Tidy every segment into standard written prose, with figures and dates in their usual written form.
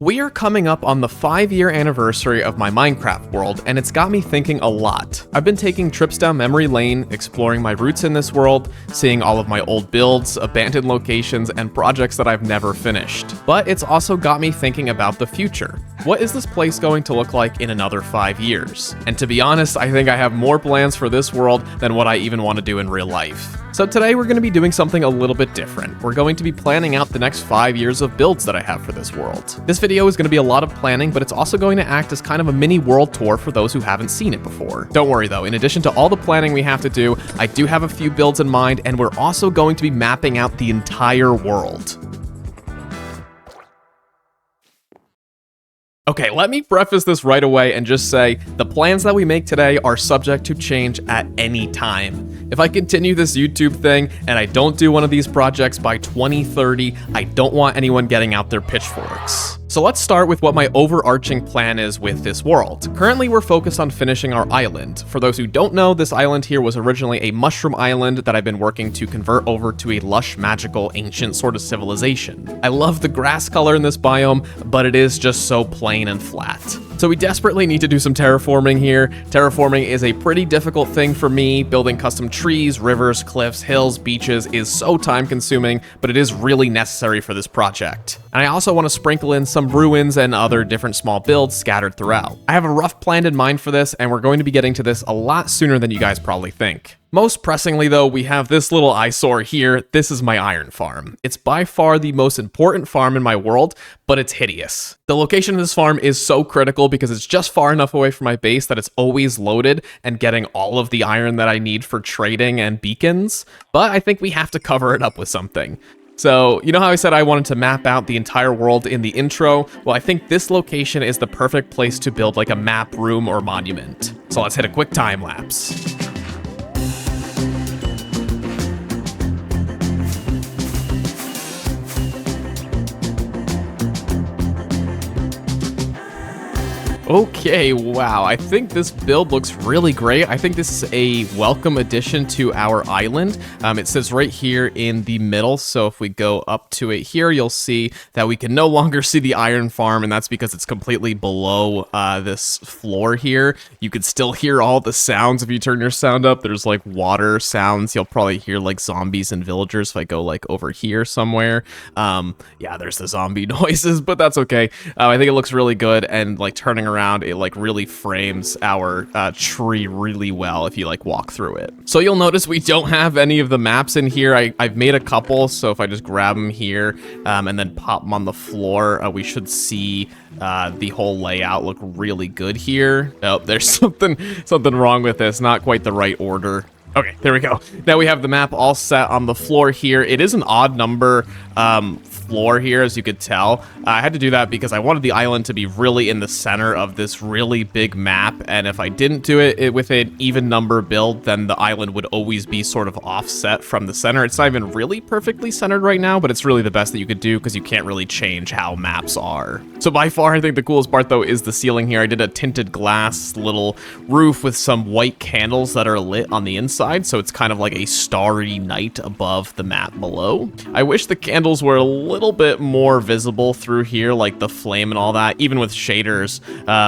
We are coming up on the 5-year anniversary of my Minecraft world, and it's got me thinking a lot. I've been taking trips down memory lane, exploring my roots in this world, seeing all of my old builds, abandoned locations, and projects that I've never finished. But it's also got me thinking about the future. What is this place going to look like in another 5 years? And to be honest, I think I have more plans for this world than what I even want to do in real life. So today we're going to be doing something a little bit different. We're going to be planning out the next 5 years of builds that I have for this world. This video is going to be a lot of planning, but it's also going to act as kind of a mini world tour for those who haven't seen it before. Don't worry though, in addition to all the planning we have to do, I do have a few builds in mind, and we're also going to be mapping out the entire world. Okay, let me preface this right away and just say, the plans that we make today are subject to change at any time. If I continue this YouTube thing and I don't do one of these projects by 2030, I don't want anyone getting out their pitchforks. So let's start with what my overarching plan is with this world. Currently, we're focused on finishing our island. For those who don't know, this island here was originally a mushroom island that I've been working to convert over to a lush, magical, ancient sort of civilization. I love the grass color in this biome, but it is just so plain and flat. So we desperately need to do some terraforming here. Terraforming is a pretty difficult thing for me. Building custom trees, rivers, cliffs, hills, beaches is so time consuming, but it is really necessary for this project. And I also want to sprinkle in some ruins and other different small builds scattered throughout. I have a rough plan in mind for this, and we're going to be getting to this a lot sooner than you guys probably think. Most pressingly though, we have this little eyesore here. This is my iron farm. It's by far the most important farm in my world, but it's hideous. The location of this farm is so critical because it's just far enough away from my base that it's always loaded and getting all of the iron that I need for trading and beacons, but I think we have to cover it up with something. So, you know how I said I wanted to map out the entire world in the intro? Well, I think this location is the perfect place to build like a map room or monument. So let's hit a quick time lapse. Okay, wow, I think this build looks really great. I think this is a welcome addition to our island. It says right here in the middle, so if we go up to it here, you'll see that we can no longer see the iron farm, and that's because it's completely below this floor here. You could still hear all the sounds if you turn your sound up. There's like water sounds. You'll probably hear like zombies and villagers if I go like over here somewhere. Yeah, there's the zombie noises, but that's okay. I think it looks really good, and like turning around, it like really frames our tree really well if you like walk through it. So you'll notice we don't have any of the maps in here. I've made a couple, so if I just grab them here and then pop them on the floor, we should see the whole layout look really good here. Oh, there's something wrong with this, not quite the right order. Okay, there we go. Now we have the map all set on the floor here. It is an odd number floor here, as you could tell. I had to do that because I wanted the island to be really in the center of this really big map, and if I didn't do it with an even number build, then the island would always be sort of offset from the center. It's not even really perfectly centered right now, but it's really the best that you could do because you can't really change how maps are. So by far, I think the coolest part though is the ceiling here. I did a tinted glass little roof with some white candles that are lit on the inside, so it's kind of like a starry night above the map below. I wish the candles were a little bit more visible through here, like the flame and all that. Even with shaders,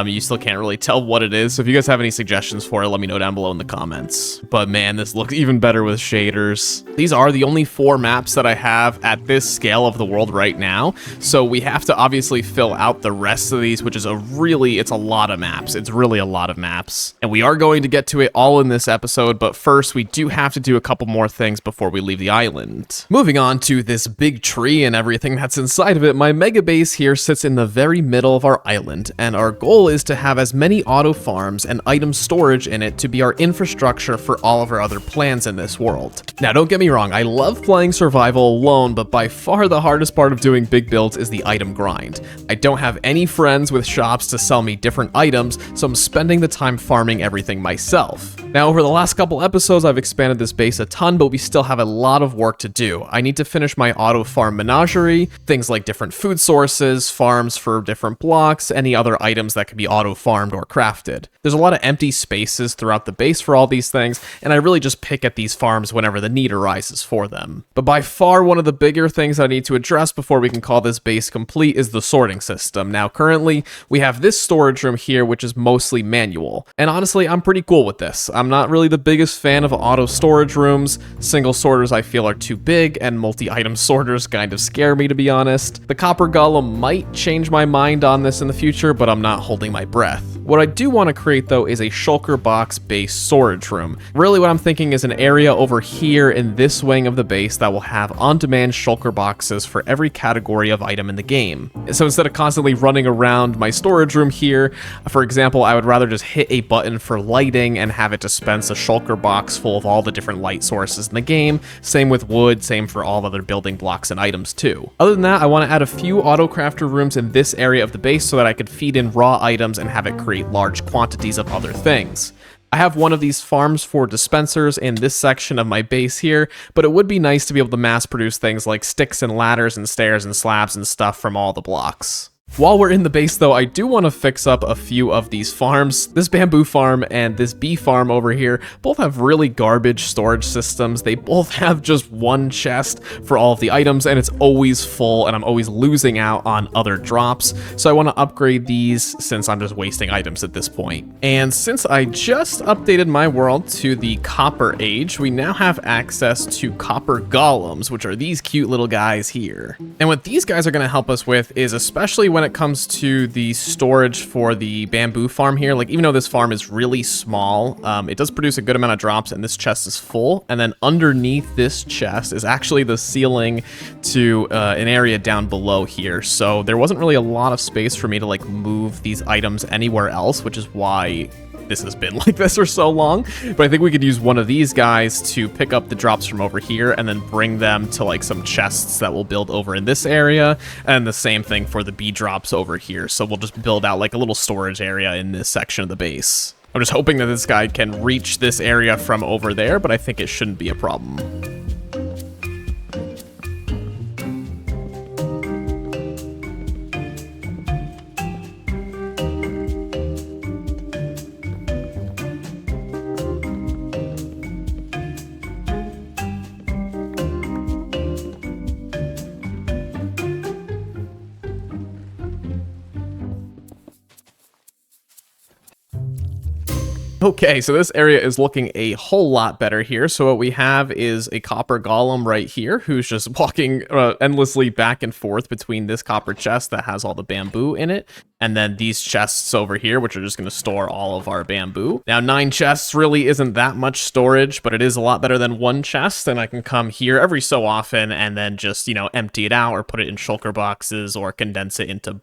you still can't really tell what it is. So if you guys have any suggestions for it, let me know down below in the comments. But man, this looks even better with shaders. These are the only 4 maps that I have at this scale of the world right now. So we have to obviously fill out the rest of these, which is it's a lot of maps. It's really a lot of maps. And we are going to get to it all in this episode, but first we do have to do a couple more things before we leave the island. Moving on to this big tree and everything that's inside of it, my mega base here sits in the very middle of our island, and our goal is to have as many auto farms and item storage in it to be our infrastructure for all of our other plans in this world. Now, don't get me wrong, I love playing survival alone, but by far the hardest part of doing big builds is the item grind. I don't have any friends with shops to sell me different items, so I'm spending the time farming everything myself. Now, over the last couple episodes, I've expanded this base a ton, but we still have a lot of work to do. I need to finish my auto farm menagerie, things like different food sources, farms for different blocks, any other items that can be auto farmed or crafted. There's a lot of empty spaces throughout the base for all these things, and I really just pick at these farms whenever the need arises for them. But by far, one of the bigger things I need to address before we can call this base complete is the sorting system. Now, currently, we have this storage room here, which is mostly manual, and honestly, I'm pretty cool with this. I'm not really the biggest fan of auto storage rooms. Single sorters I feel are too big, and multi-item sorters kind of scare me, to be honest. The copper golem might change my mind on this in the future, but I'm not holding my breath. What I do want to create, though, is a shulker box based storage room. Really what I'm thinking is an area over here in this wing of the base that will have on-demand shulker boxes for every category of item in the game. So instead of constantly running around my storage room here, for example, I would rather just hit a button for lighting and have it dispense a shulker box full of all the different light sources in the game. Same with wood, same for all other building blocks and items too. Other than that, I want to add a few auto crafter rooms in this area of the base so that I could feed in raw items and have it create large quantities of other things. I have one of these farms for dispensers in this section of my base here, but it would be nice to be able to mass produce things like sticks and ladders and stairs and slabs and stuff from all the blocks. While we're in the base, though, I do want to fix up a few of these farms. This bamboo farm and this bee farm over here both have really garbage storage systems. They both have just one chest for all of the items, and it's always full, and I'm always losing out on other drops. So I want to upgrade these since I'm just wasting items at this point. And since I just updated my world to the Copper Age, we now have access to copper golems, which are these cute little guys here. And what these guys are going to help us with is, especially when it comes to the storage for the bamboo farm here, like even though this farm is really small, it does produce a good amount of drops, and this chest is full. And then underneath this chest is actually the ceiling to an area down below here. So there wasn't really a lot of space for me to like move these items anywhere else, which is why this has been like this for so long. But I think we could use one of these guys to pick up the drops from over here and then bring them to like some chests that we'll build over in this area, and the same thing for the bee drops over here. So we'll just build out like a little storage area in this section of the base. I'm just hoping that this guy can reach this area from over there, but I think it shouldn't be a problem. Okay, so this area is looking a whole lot better here. So what we have is a copper golem right here who's just walking endlessly back and forth between this copper chest that has all the bamboo in it, and then these chests over here, which are just going to store all of our bamboo. Now, 9 chests really isn't that much storage, but it is a lot better than 1 chest, and I can come here every so often and then just, you know, empty it out or put it in shulker boxes or condense it into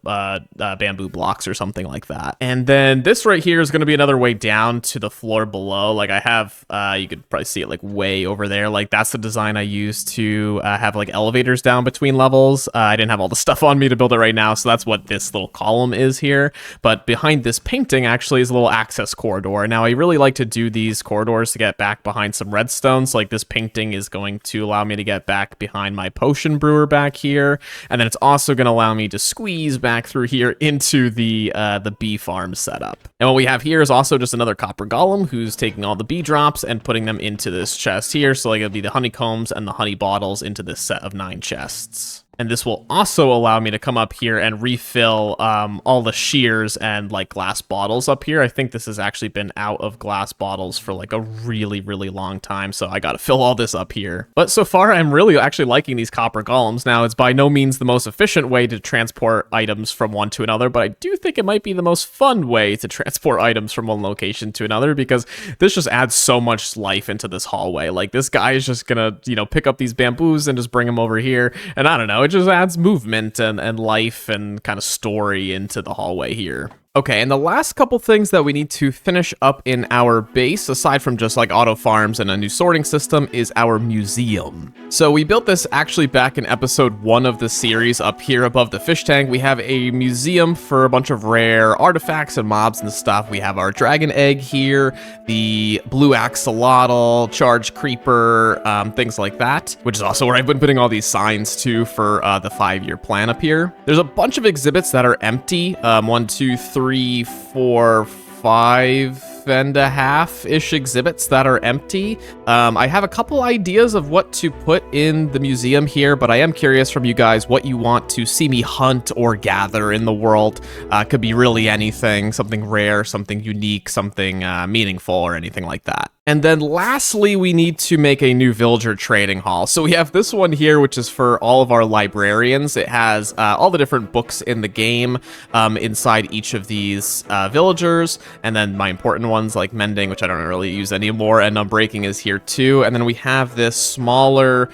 bamboo blocks or something like that. And then this right here is going to be another way down to the floor below. Like I have, you could probably see it like way over there. Like that's the design I used to have like elevators down between levels. I didn't have all the stuff on me to build it right now, so that's what this little column is here. But behind this painting actually is a little access corridor. Now I really like to do these corridors to get back behind some redstone. So like this painting is going to allow me to get back behind my potion brewer back here, and then it's also going to allow me to squeeze back through here into the bee farm setup. And what we have here is also just another copper golem who's taking all the bee drops and putting them into this chest here. So like it'll be the honeycombs and the honey bottles into this set of 9 chests. And this will also allow me to come up here and refill all the shears and like glass bottles up here. I think this has actually been out of glass bottles for like a really, really long time. So I got to fill all this up here. But so far, I'm really actually liking these copper golems. Now, it's by no means the most efficient way to transport items from one to another, but I do think it might be the most fun way to transport items from one location to another, because this just adds so much life into this hallway. Like this guy is just gonna, you know, pick up these bamboos and just bring them over here. And I don't know, it just adds movement and life and kind of story into the hallway here. Okay, and the last couple things that we need to finish up in our base, aside from just like auto farms and a new sorting system, is our museum. So we built this actually back in episode 1 of the series. Up here above the fish tank, we have a museum for a bunch of rare artifacts and mobs and stuff. We have our dragon egg here, the blue axolotl, charged creeper, things like that, which is also where I've been putting all these signs to for the 5-year plan up here. There's a bunch of exhibits that are empty. 1, 2, 3, 4, 5.5-ish exhibits that are empty. I have a couple ideas of what to put in the museum here, but I am curious from you guys what you want to see me hunt or gather in the world. Could be really anything, something rare, something unique, something meaningful, or anything like that. And then lastly, we need to make a new villager trading hall. So we have this one here, which is for all of our librarians. It has all the different books in the game inside each of these villagers. And then my important ones like mending, which I don't really use anymore, and unbreaking is here too. And then we have this smaller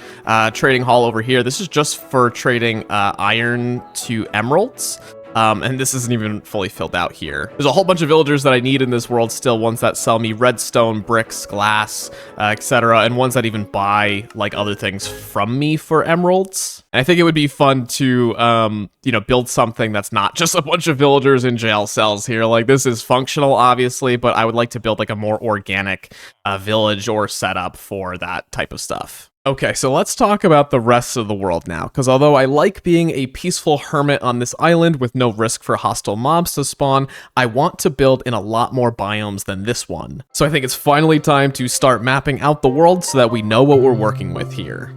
trading hall over here. This is just for trading iron to emeralds. And this isn't even fully filled out here. There's a whole bunch of villagers that I need in this world still, ones that sell me redstone, bricks, glass, etc., and ones that even buy like other things from me for emeralds. And I think it would be fun to, build something that's not just a bunch of villagers in jail cells here. Like, this is functional, obviously, but I would like to build like a more organic village or setup for that type of stuff. Okay, so let's talk about the rest of the world now, because although I like being a peaceful hermit on this island with no risk for hostile mobs to spawn, I want to build in a lot more biomes than this one. So I think it's finally time to start mapping out the world so that we know what we're working with here.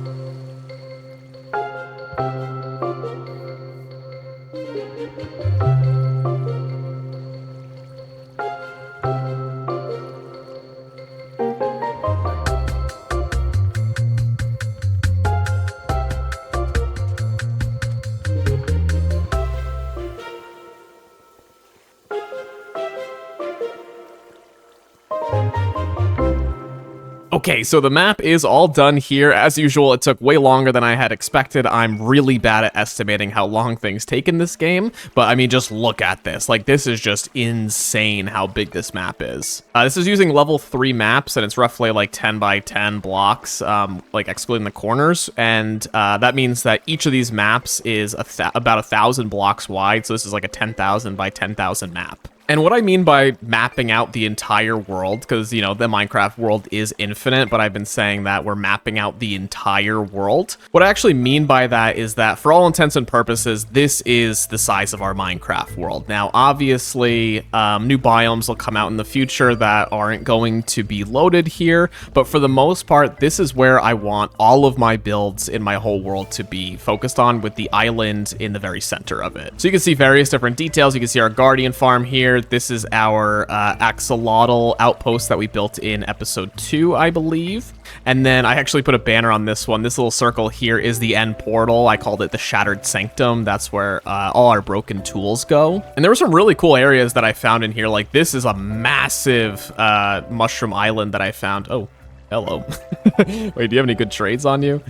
Okay, so the map is all done here. As usual, it took way longer than I had expected. I'm really bad at estimating how long things take in this game, but I mean, just look at this. Like, this is just insane how big this map is. This is using level 3 maps, and it's roughly like 10 by 10 blocks, like excluding the corners, and that means that each of these maps is about 1,000 blocks wide, so this is like a 10,000 by 10,000 map. And what I mean by mapping out the entire world, because, the Minecraft world is infinite, but I've been saying that we're mapping out the entire world. What I actually mean by that is that, for all intents and purposes, this is the size of our Minecraft world. Now, obviously, new biomes will come out in the future that aren't going to be loaded here, but for the most part, this is where I want all of my builds in my whole world to be focused on, with the island in the very center of it. So you can see various different details. You can see our guardian farm here. This is our axolotl outpost that we built in episode 2, I believe. And then I actually put a banner on this one. This little circle here is the end portal. I called it the Shattered Sanctum. That's where all our broken tools go. And there were some really cool areas that I found in here. Like, this is a massive mushroom island that I found. Oh, hello. Wait, do you have any good trades on you?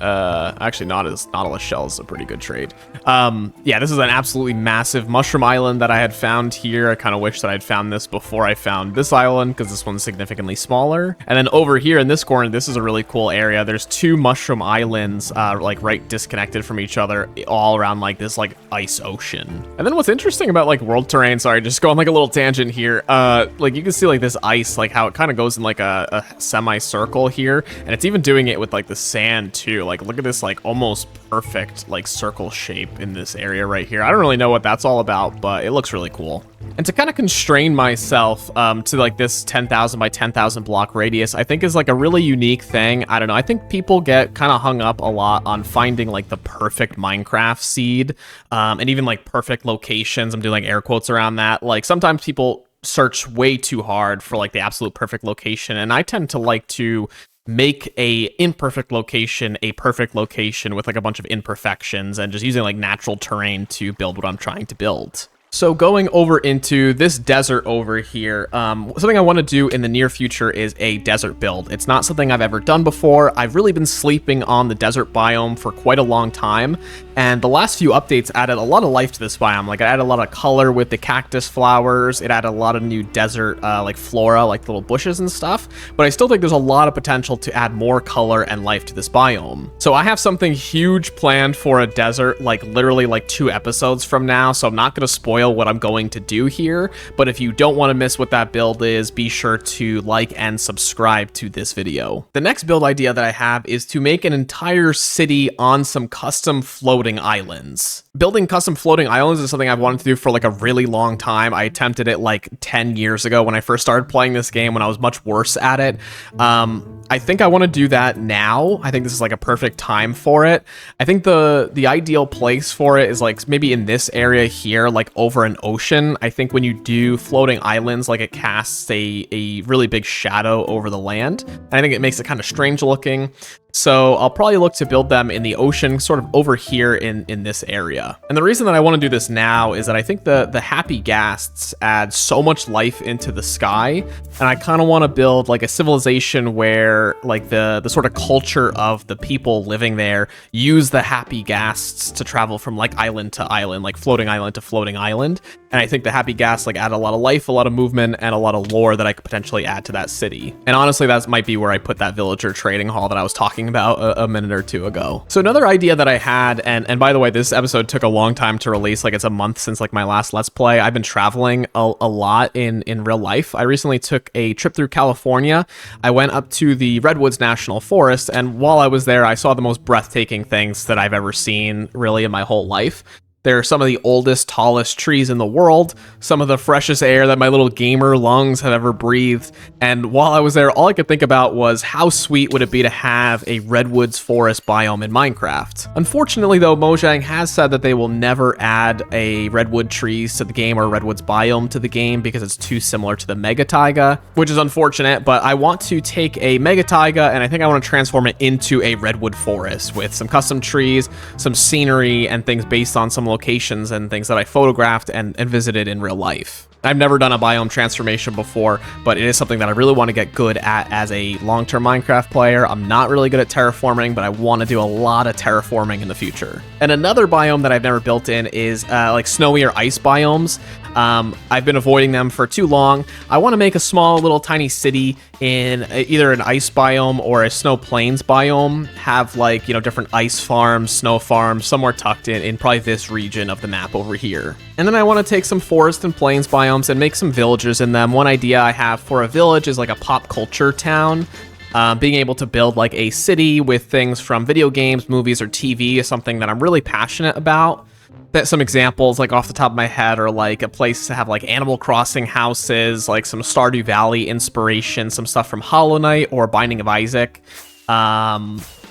Actually, Nautilus shell is a pretty good trade. Yeah, this is an absolutely massive mushroom island that I had found here. I kind of wish that I'd found this before I found this island, because this one's significantly smaller. And then over here in this corner, this is a really cool area. There's 2 mushroom islands, like right disconnected from each other, all around like this like ice ocean. And then what's interesting about like world terrain, sorry, just going like a little tangent here. Like, you can see like this ice, like how it kind of goes in like a semicircle here, and it's even doing it with like the sand too. Like, look at this, like, almost perfect, like, circle shape in this area right here. I don't really know what that's all about, but it looks really cool. And to kind of constrain myself to, like, this 10,000 by 10,000 block radius, I think is, like, a really unique thing. I don't know. I think people get kind of hung up a lot on finding, like, the perfect Minecraft seed, and even, like, perfect locations. I'm doing, like, air quotes around that. Like, sometimes people search way too hard for, like, the absolute perfect location, and I tend to like to make a imperfect location a perfect location with like a bunch of imperfections, and just using like natural terrain to build what I'm trying to build. So going over into this desert over here, something I want to do in the near future is a desert build. It's not something I've ever done before. I've really been sleeping on the desert biome for quite a long time, And the last few updates added a lot of life to this biome. Like, it added a lot of color with the cactus flowers. It added a lot of new desert, like flora, like little bushes and stuff. But I still think there's a lot of potential to add more color and life to this biome. So I have something huge planned for a desert, like literally like 2 episodes from now. So I'm not going to spoil what I'm going to do here. But if you don't want to miss what that build is, be sure to like and subscribe to this video. The next build idea that I have is to make an entire city on some custom floating islands. Building custom floating islands is something I've wanted to do for like a really long time. I attempted it like 10 years ago when I first started playing this game, when I was much worse at it. I think I want to do that now. I think this is like a perfect time for it. I think the ideal place for it is like maybe in this area here, like over an ocean. I think when you do floating islands, like it casts a really big shadow over the land. And I think it makes it kind of strange looking. So I'll probably look to build them in the ocean, sort of over here in this area. And the reason that I want to do this now is that I think the happy ghasts add so much life into the sky. And I kind of want to build like a civilization where like the sort of culture of the people living there use the happy ghasts to travel from like island to island, like floating island to floating island. And I think the happy ghasts like add a lot of life, a lot of movement, and a lot of lore that I could potentially add to that city. And honestly, that might be where I put that villager trading hall that I was talking about a minute or two ago. So another idea that I had, and by the way, this episode took a long time to release, like it's a month since like my last Let's Play. I've been traveling a lot in real life. I recently took a trip through California. I went up to the Redwoods National Forest, and while I was there, I saw the most breathtaking things that I've ever seen really in my whole life. They're some of the oldest, tallest trees in the world, some of the freshest air that my little gamer lungs have ever breathed. And while I was there, all I could think about was how sweet would it be to have a redwoods forest biome in Minecraft. Unfortunately, though, Mojang has said that they will never add a redwood trees to the game or redwoods biome to the game because it's too similar to the mega taiga, which is unfortunate, but I want to take a mega taiga and I think I want to transform it into a redwood forest with some custom trees, some scenery, and things based on some locations and things that I photographed and visited in real life. I've never done a biome transformation before, but it is something that I really want to get good at as a long-term Minecraft player. I'm not really good at terraforming, but I want to do a lot of terraforming in the future. And another biome that I've never built in is like snowy or ice biomes. I've been avoiding them for too long. I want to make a small little tiny city in either an ice biome or a snow plains biome, have like, you know, different ice farms, snow farms, somewhere tucked in probably this region of the map over here. And then I want to take some forest and plains biomes and make some villages in them. One idea I have for a village is like a pop culture town. Being able to build like a city with things from video games, movies, or TV is something that I'm really passionate about. That some examples like off the top of my head are like a place to have like Animal Crossing houses, like some Stardew Valley inspiration, some stuff from Hollow Knight or Binding of Isaac.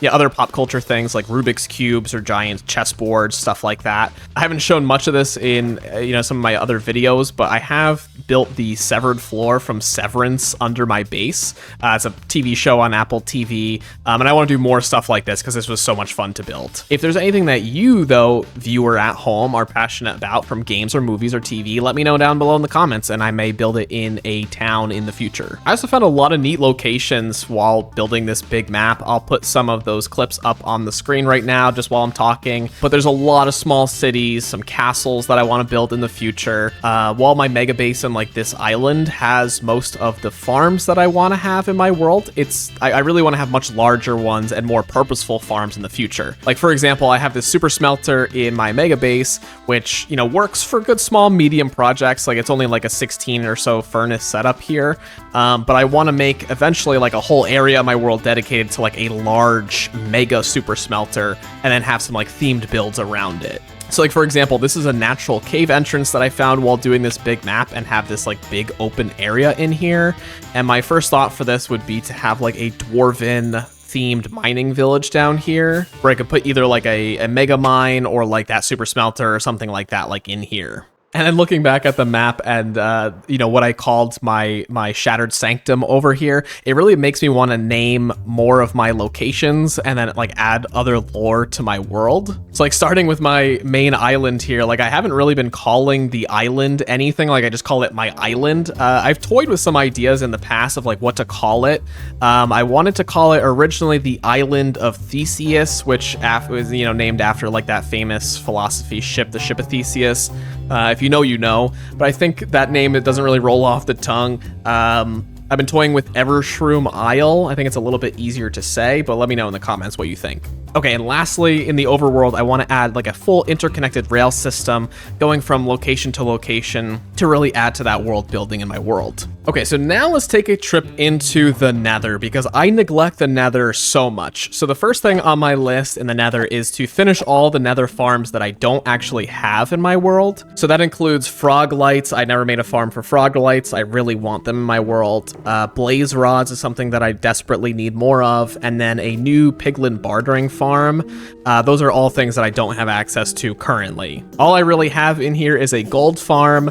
Yeah, other pop culture things like Rubik's Cubes or giant chessboards, stuff like that. I haven't shown much of this in, some of my other videos, but I have built the severed floor from Severance under my base. It's a TV show on Apple TV, and I want to do more stuff like this because this was so much fun to build. If there's anything that you, though, viewer at home, are passionate about from games or movies or TV, let me know down below in the comments, and I may build it in a town in the future. I also found a lot of neat locations while building this big map. I'll put some of those clips up on the screen right now just while I'm talking, but there's a lot of small cities, some castles that I want to build in the future. While my mega basin, like this island, has most of the farms that I want to have in my world, I really want to have much larger ones and more purposeful farms in the future. Like, for example, I have this super smelter in my mega base, which, works for good small medium projects. Like, it's only like a 16 or so furnace setup here, but I want to make eventually like a whole area of my world dedicated to like a large mega super smelter and then have some like themed builds around it. So like, for example, this is a natural cave entrance that I found while doing this big map and have this like big open area in here. And my first thought for this would be to have like a dwarven themed mining village down here where I could put either like a mega mine or like that super smelter or something like that, like in here. And then looking back at the map and, what I called my shattered sanctum over here, it really makes me want to name more of my locations and then like add other lore to my world. So like starting with my main island here, like I haven't really been calling the island anything. Like I just call it my island. I've toyed with some ideas in the past of like what to call it. I wanted to call it originally the Island of Theseus, which was, named after like that famous philosophy ship, the ship of Theseus. If you know, you know. But I think that name, it doesn't really roll off the tongue. I've been toying with Evershroom Isle. I think it's a little bit easier to say, but let me know in the comments what you think. Okay, and lastly, in the overworld, I want to add like a full interconnected rail system going from location to location to really add to that world building in my world. Okay, so now let's take a trip into the Nether because I neglect the Nether so much. So the first thing on my list in the Nether is to finish all the Nether farms that I don't actually have in my world. So that includes frog lights. I never made a farm for frog lights. I really want them in my world. Blaze rods is something that I desperately need more of. And then a new piglin bartering farm. Those are all things that I don't have access to currently. All I really have in here is a gold farm,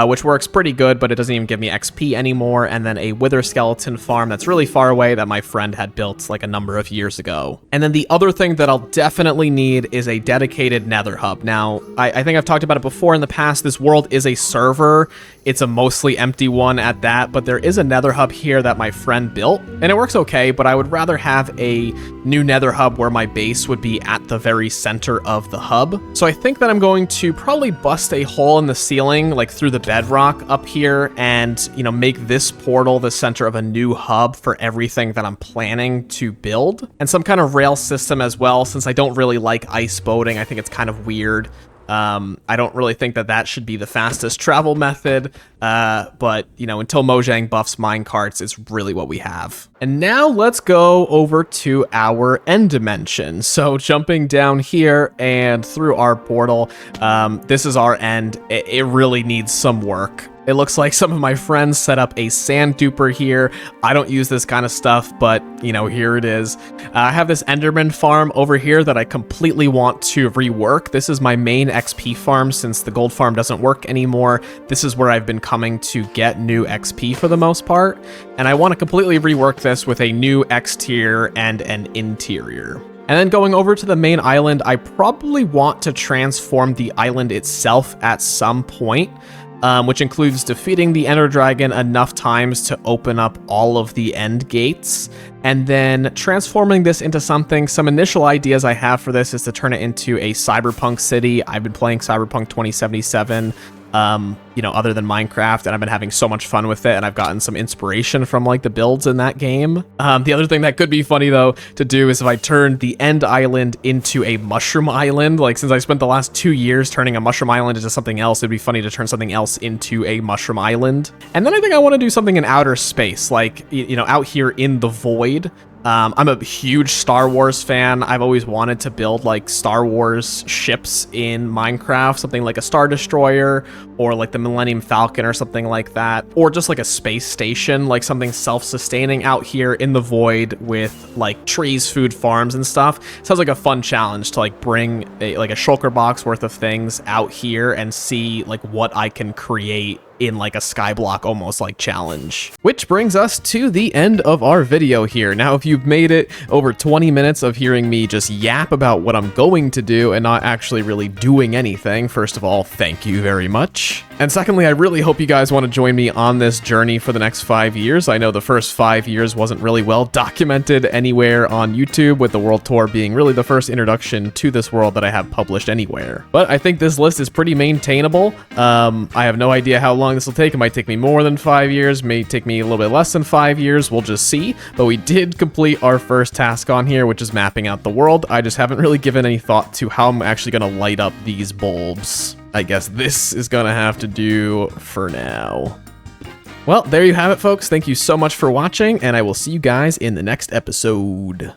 which works pretty good, but it doesn't even give me XP anymore, and then a wither skeleton farm that's really far away that my friend had built like a number of years ago. And then the other thing that I'll definitely need is a dedicated Nether hub. Now, I think I've talked about it before in the past. This world is a server. It's a mostly empty one at that, but there is a Nether hub here that my friend built, and it works okay, but I would rather have a new Nether hub where my base would be at the very center of the hub. So I think that I'm going to probably bust a hole in the ceiling, like through the bedrock up here, and, make this portal the center of a new hub for everything that I'm planning to build. And some kind of rail system as well, since I don't really like ice boating. I think it's kind of weird. I don't really think that should be the fastest travel method, but, until Mojang buffs minecarts, it's really what we have. And now let's go over to our end dimension. So jumping down here and through our portal, this is our end. It really needs some work. It looks like some of my friends set up a sand duper here. I don't use this kind of stuff, but, here it is. I have this Enderman farm over here that I completely want to rework. This is my main XP farm since the gold farm doesn't work anymore. This is where I've been coming to get new XP for the most part. And I want to completely rework this with a new exterior and an interior. And then going over to the main island, I probably want to transform the island itself at some point. Which includes defeating the Ender Dragon enough times to open up all of the end gates, and then transforming this into something. Some initial ideas I have for this is to turn it into a cyberpunk city. I've been playing Cyberpunk 2077, other than Minecraft, and I've been having so much fun with it, and I've gotten some inspiration from like the builds in that game. The other thing that could be funny though to do is if I turned the end island into a mushroom island. Like since I spent the last 2 years turning a mushroom island into something else, it'd be funny to turn something else into a mushroom island. And then I think I want to do something in outer space, like out here in the void. I'm a huge Star Wars fan. I've always wanted to build like Star Wars ships in Minecraft, something like a Star Destroyer or like the Millennium Falcon or something like that, or just like a space station, like something self-sustaining out here in the void with like trees, food, farms and stuff. Sounds like a fun challenge to like bring a shulker box worth of things out here and see like what I can create in like a skyblock almost like challenge. Which brings us to the end of our video here. Now, if you've made it over 20 minutes of hearing me just yap about what I'm going to do and not actually really doing anything, first of all, thank you very much. And secondly, I really hope you guys want to join me on this journey for the next 5 years. I know the first 5 years wasn't really well documented anywhere on YouTube, with the world tour being really the first introduction to this world that I have published anywhere. But I think this list is pretty maintainable. I have no idea how long this will take. It might take me more than 5 years, may take me a little bit less than 5 years. We'll just see. But we did complete our first task on here, which is mapping out the world. I just haven't really given any thought to how I'm actually going to light up these bulbs. I guess this is gonna have to do for now. Well, there you have it, folks. Thank you so much for watching, and I will see you guys in the next episode.